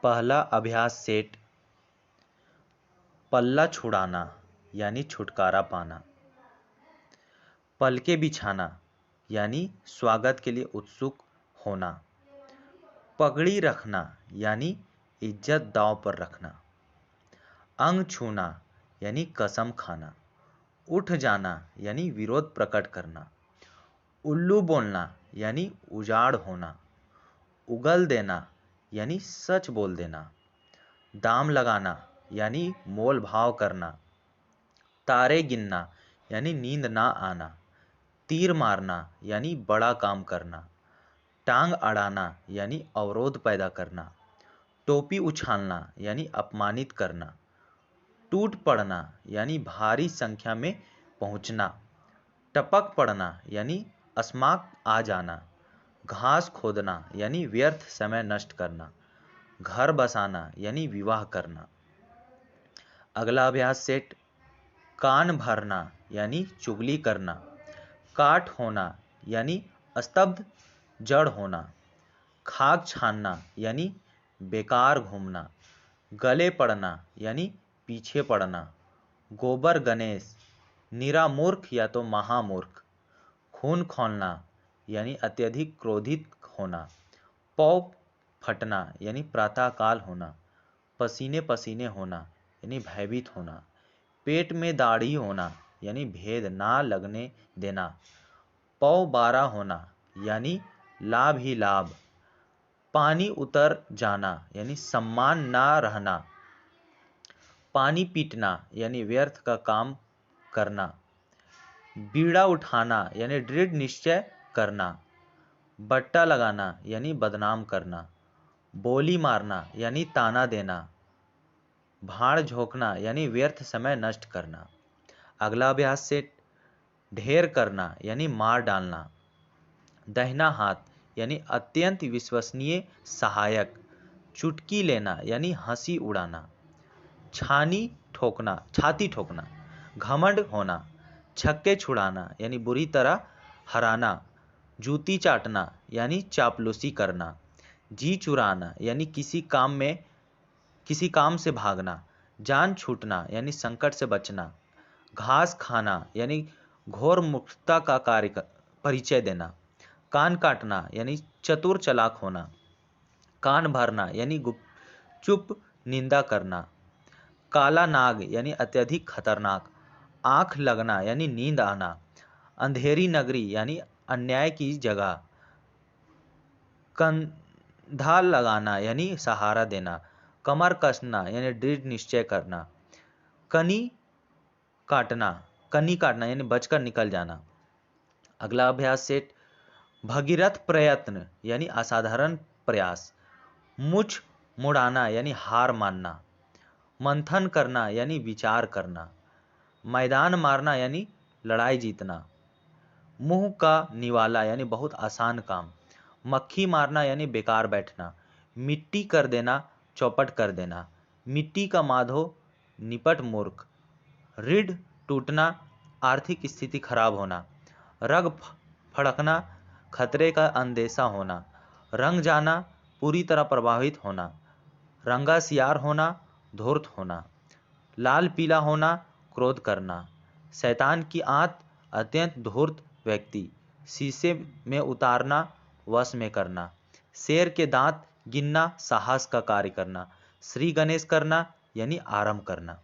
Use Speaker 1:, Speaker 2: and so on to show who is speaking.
Speaker 1: पहला अभ्यास सेट पल्ला छुड़ाना यानी छुटकारा पाना। पलके बिछाना यानी स्वागत के लिए उत्सुक होना। पगड़ी रखना यानी इज्जत दांव पर रखना। अंग छूना यानी कसम खाना। उठ जाना यानी विरोध प्रकट करना। उल्लू बोलना यानी उजाड़ होना। उगल देना यानी सच बोल देना। दाम लगाना यानी मोल भाव करना। तारे गिनना यानी नींद ना आना। तीर मारना यानी बड़ा काम करना। टांग अड़ाना यानी अवरोध पैदा करना। टोपी उछालना यानी अपमानित करना। टूट पड़ना यानी भारी संख्या में पहुंचना। टपक पड़ना यानी अस्माक आ जाना। घास खोदना यानी व्यर्थ समय नष्ट करना। घर बसाना यानी विवाह करना। अगला अभ्यास सेट कान भरना यानी चुगली करना। काट होना यानी स्तब्ध जड़ होना। खाक छानना यानी बेकार घूमना। गले पड़ना यानी पीछे पड़ना। गोबर गणेश निरामूर्ख या तो महामूर्ख। खून खौलना यानी अत्यधिक क्रोधित होना। पौ फटना यानी प्रातःकाल होना। पसीने पसीने होना यानी भयभीत होना। पेट में दाढ़ी होना यानी भेद ना लगने देना। पौ बारा होना यानी लाभ ही लाभ। पानी उतर जाना यानी सम्मान ना रहना। पानी पीटना यानी व्यर्थ का काम करना। बीड़ा उठाना यानी दृढ़ निश्चय करना। बट्टा लगाना यानी बदनाम करना। बोली मारना यानी ताना देना। भाड़ झोंकना यानी व्यर्थ समय नष्ट करना। अगला अभ्यास सेट ढेर करना यानी मार डालना। दाहिना हाथ यानी अत्यंत विश्वसनीय सहायक। चुटकी लेना यानी हंसी उड़ाना। छाती ठोकना घमंड होना। छक्के छुड़ाना यानी बुरी तरह हराना। जूती चाटना यानी चापलूसी करना। जी चुराना यानी किसी काम से भागना। जान छूटना यानी संकट से बचना। घास खाना यानी घोर मूर्खता का परिचय देना। कान काटना यानी चतुर चालाक होना। कान भरना यानी चुप निंदा करना। काला नाग यानी अत्यधिक खतरनाक। आंख लगना यानी नींद आना। अंधेरी नगरी यानी अन्याय की जगह। कंधा लगाना यानी सहारा देना। कमर कसना यानी दृढ़ निश्चय करना। कनी काटना यानी बचकर निकल जाना। अगला अभ्यास सेट भगीरथ प्रयत्न यानी असाधारण प्रयास। मुछ मुड़ाना यानी हार मानना। मंथन करना यानी विचार करना। मैदान मारना यानी लड़ाई जीतना। मुंह का निवाला यानी बहुत आसान काम। मक्खी मारना यानी बेकार बैठना। मिट्टी कर देना चौपट कर देना। मिट्टी का माधो निपट मूर्ख। रीढ़ टूटना आर्थिक स्थिति खराब होना। रग फड़कना खतरे का अंदेशा होना। रंग जाना पूरी तरह प्रभावित होना। रंगा सियार होना धूर्त होना। लाल पीला होना क्रोध करना। शैतान की आंत अत्यंत धूर्त व्यक्ति। शीशे में उतारना वश में करना। शेर के दांत गिनना साहस का कार्य करना। श्री गणेश करना यानी आराम करना।